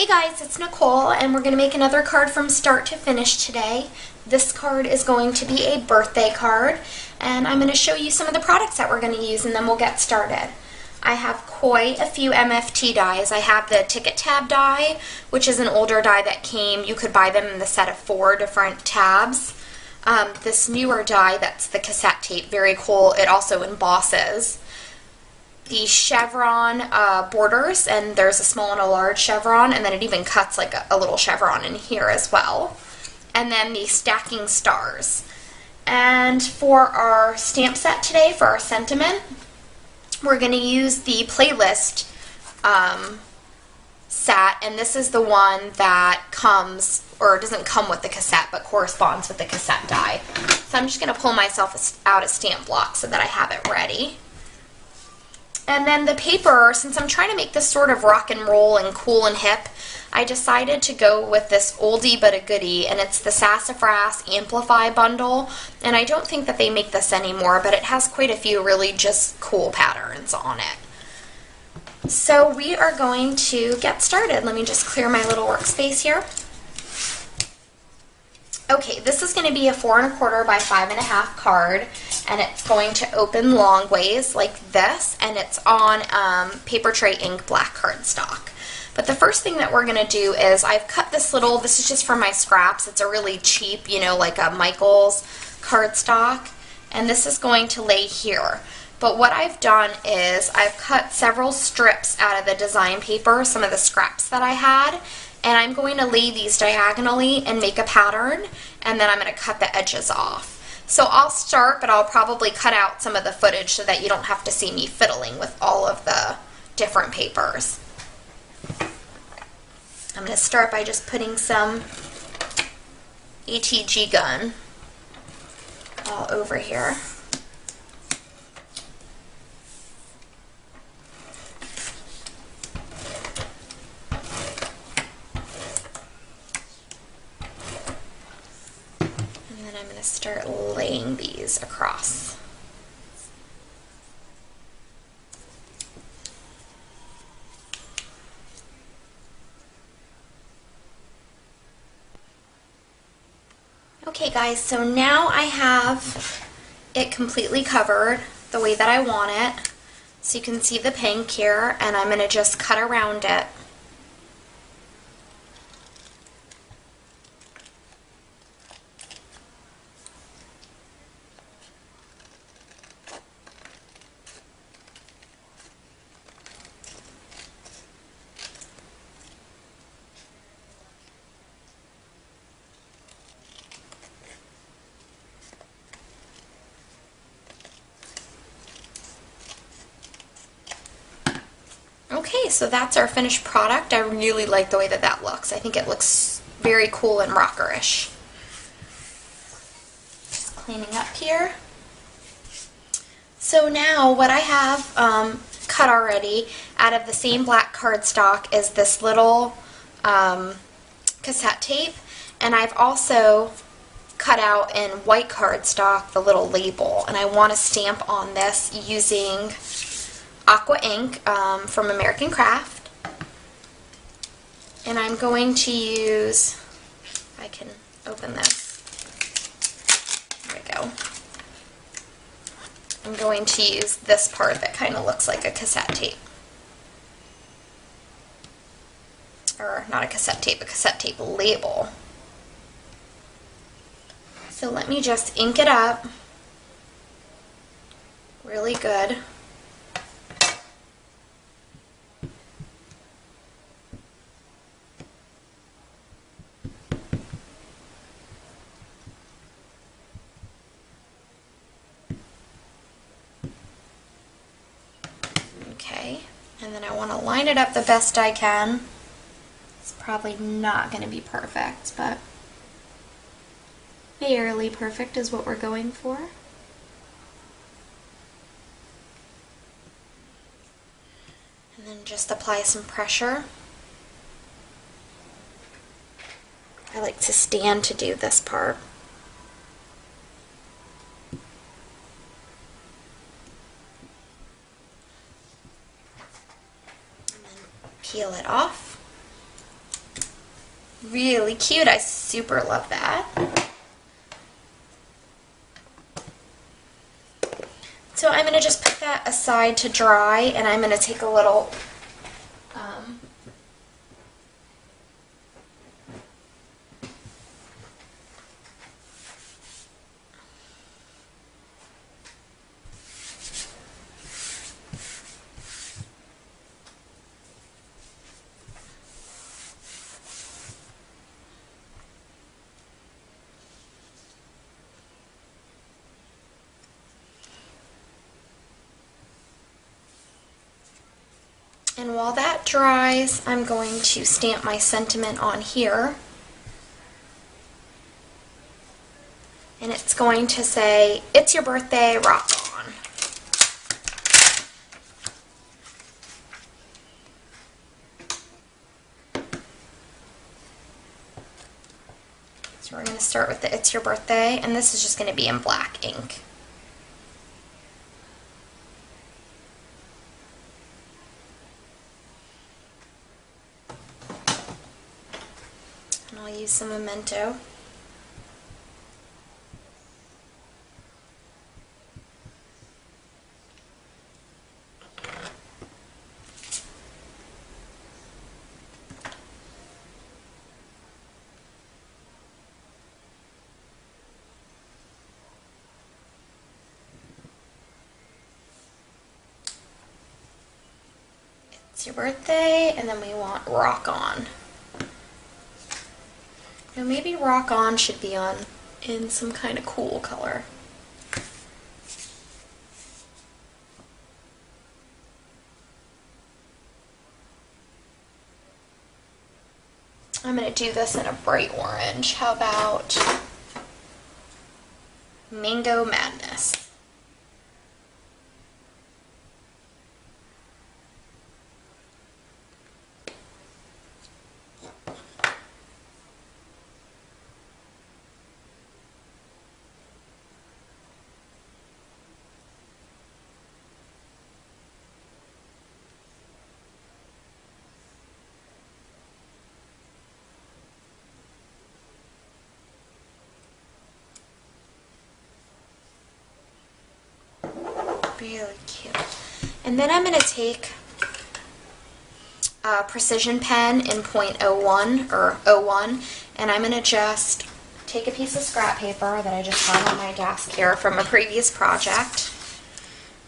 Hey guys, it's Nicole and we're going to make another card from start to finish today. This card is going to be a birthday card and I'm going to show you some of the products that we're going to use and then we'll get started. I have quite a few MFT dies. I have the ticket tab die, which is an older die that came, you could buy them in the set of 4 different tabs. This newer die, that's the cassette tape, very cool. It also embosses. The chevron borders, and there's a small and a large chevron, and then it even cuts like a little chevron in here as well. And then the stacking stars. And for our stamp set today, for our sentiment, we're going to use the playlist set, and this is the one that comes, or doesn't come with the cassette, but corresponds with the cassette die. So I'm just going to pull myself out a stamp block so that I have it ready. And then the paper, since I'm trying to make this sort of rock and roll and cool and hip, I decided to go with this oldie but a goodie, and it's the Sassafras Amplify bundle. And I don't think that they make this anymore, but it has quite a few really just cool patterns on it. So we are going to get started. Let me just clear my little workspace here. Okay, this is going to be a 4 1/4 by 5 1/2 card, and it's going to open long ways like this, and it's on paper tray ink black cardstock. But the first thing that we're going to do is I've cut this little, this is just for my scraps, it's a really cheap, you know, like a Michaels cardstock, and this is going to lay here. But what I've done is I've cut several strips out of the design paper, some of the scraps that I had, and I'm going to lay these diagonally and make a pattern, and then I'm going to cut the edges off. So I'll start, but I'll probably cut out some of the footage so that you don't have to see me fiddling with all of the different papers. I'm going to start by just putting some ATG gun all over here. I'm going to start laying these across. Okay guys, so now I have it completely covered the way that I want it. So you can see the pink here, and I'm going to just cut around it. Okay, so that's our finished product. I really like the way that that looks. I think it looks very cool and rockerish. Just cleaning up here. So now what I have cut already out of the same black cardstock is this little cassette tape, and I've also cut out in white cardstock the little label, and I want to stamp on this using aqua ink from American Craft, and I'm going to use, if I can open this, there we go. I'm going to use this part that kind of looks like a cassette tape, or not a cassette tape label. So let me just ink it up really good. Okay, and then I want to line it up the best I can. It's probably not going to be perfect, but fairly perfect is what we're going for. And then just apply some pressure. I like to stand to do this part. peel it off. Really cute. I super love that. So I'm going to just put that aside to dry, and I'm going to take a little and while that dries, I'm going to stamp my sentiment on here. And it's going to say, "It's your birthday, rock on." So we're going to start with the "It's your birthday," and this is just going to be in black ink. And I'll use some Memento. It's your birthday, and then we want rock on. Now maybe rock on should be in some kind of cool color. I'm going to do this in a bright orange. How about Mango Madness? Really cute. And then I'm going to take a precision pen in .01 or 01, and I'm going to just take a piece of scrap paper that I just found on my desk here from a previous project,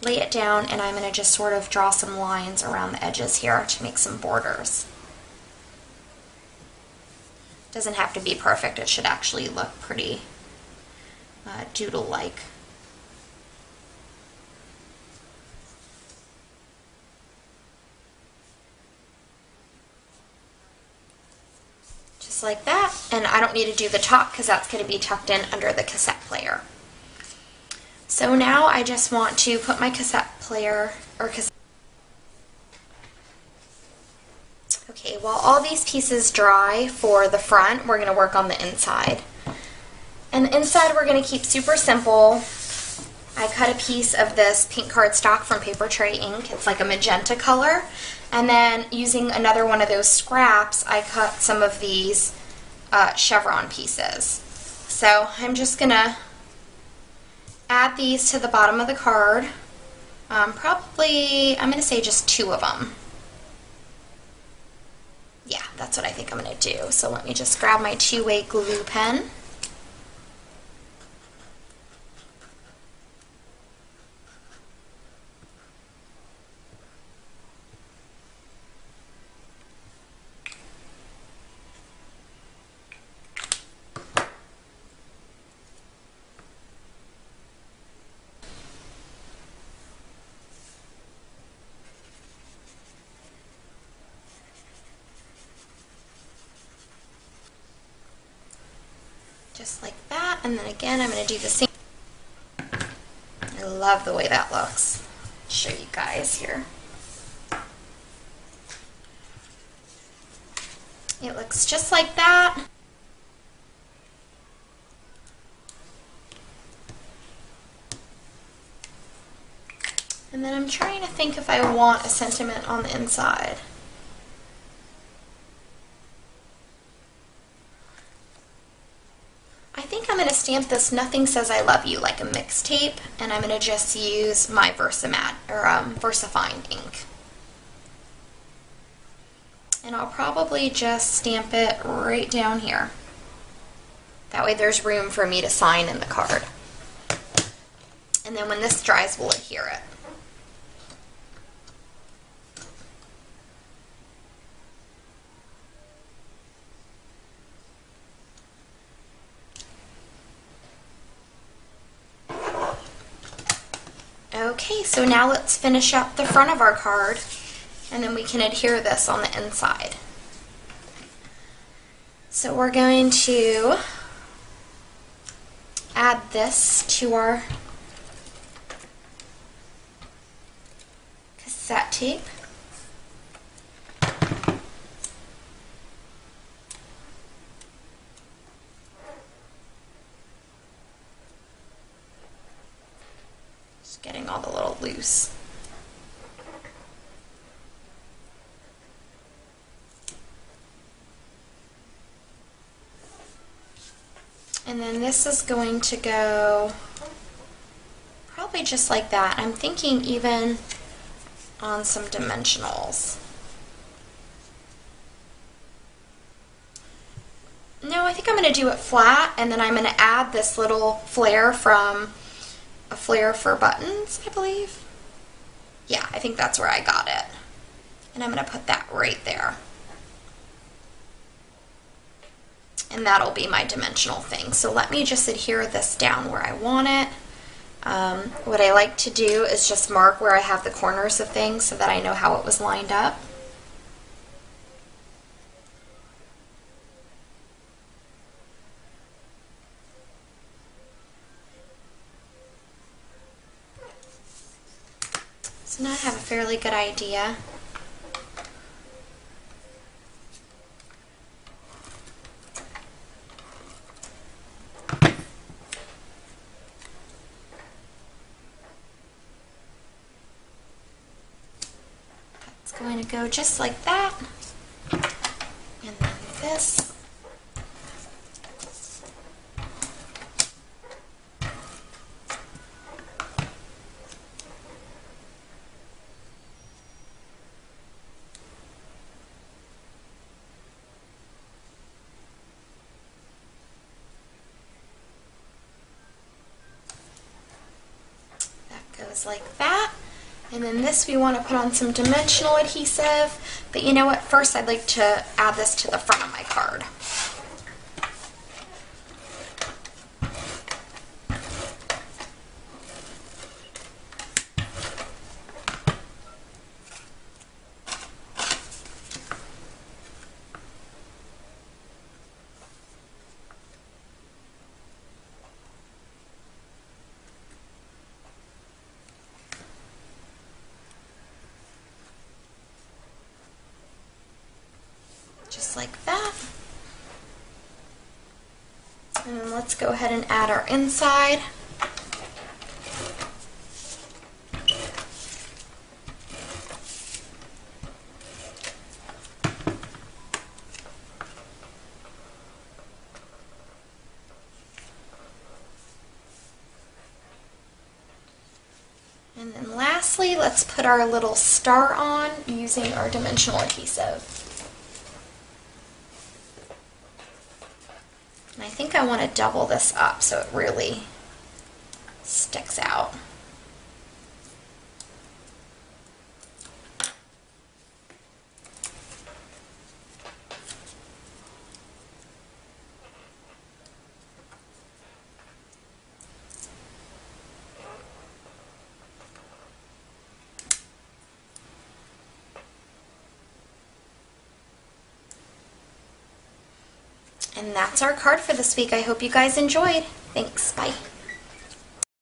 lay it down, and I'm going to just sort of draw some lines around the edges here to make some borders. Doesn't have to be perfect, it should actually look pretty doodle-like. Just like that, and I don't need to do the top because that's going to be tucked in under the cassette player. So now I just want to put my cassette player, or cassette. Okay, while all these pieces dry for the front, we're going to work on the inside. And the inside we're going to keep super simple. I cut a piece of this pink cardstock from Paper Tray ink. It's like a magenta color. And then using another one of those scraps, I cut some of these chevron pieces. So I'm just going to add these to the bottom of the card. Probably, I'm going to say just 2 of them. Yeah, that's what I think I'm going to do. So let me just grab my 2-way glue pen. Just like that, and then again I'm going to do the same. I love the way that looks. I'll show you guys here. It looks just like that. And then I'm trying to think if I want a sentiment on the inside. stamp this Nothing Says I Love You Like a Mixtape, and I'm going to just use my VersaFine ink. And I'll probably just stamp it right down here. That way there's room for me to sign in the card. And then when this dries, we'll adhere it. Okay, so now let's finish up the front of our card, and then we can adhere this on the inside. So we're going to add this to our cassette tape. Just getting all the little loose. And then this is going to go probably just like that. I'm thinking even on some dimensionals. No, I think I'm going to do it flat, and then I'm going to add this little flare from A Flare for Buttons, I believe. Yeah, I think that's where I got it. And I'm going to put that right there. And that'll be my dimensional thing. So let me just adhere this down where I want it. What I like to do is just mark where I have the corners of things so that I know how it was lined up. So now I have a fairly good idea. Going to go just like that, and then this. That goes like that. And then this we want to put on some dimensional adhesive, but you know what, first I'd like to add this to the front of my card. Just like that. And then let's go ahead and add our inside. And then lastly, let's put our little star on using our dimensional adhesive. And I think I want to double this up so it really sticks out. And that's our card for this week. I hope you guys enjoyed. Thanks. Bye.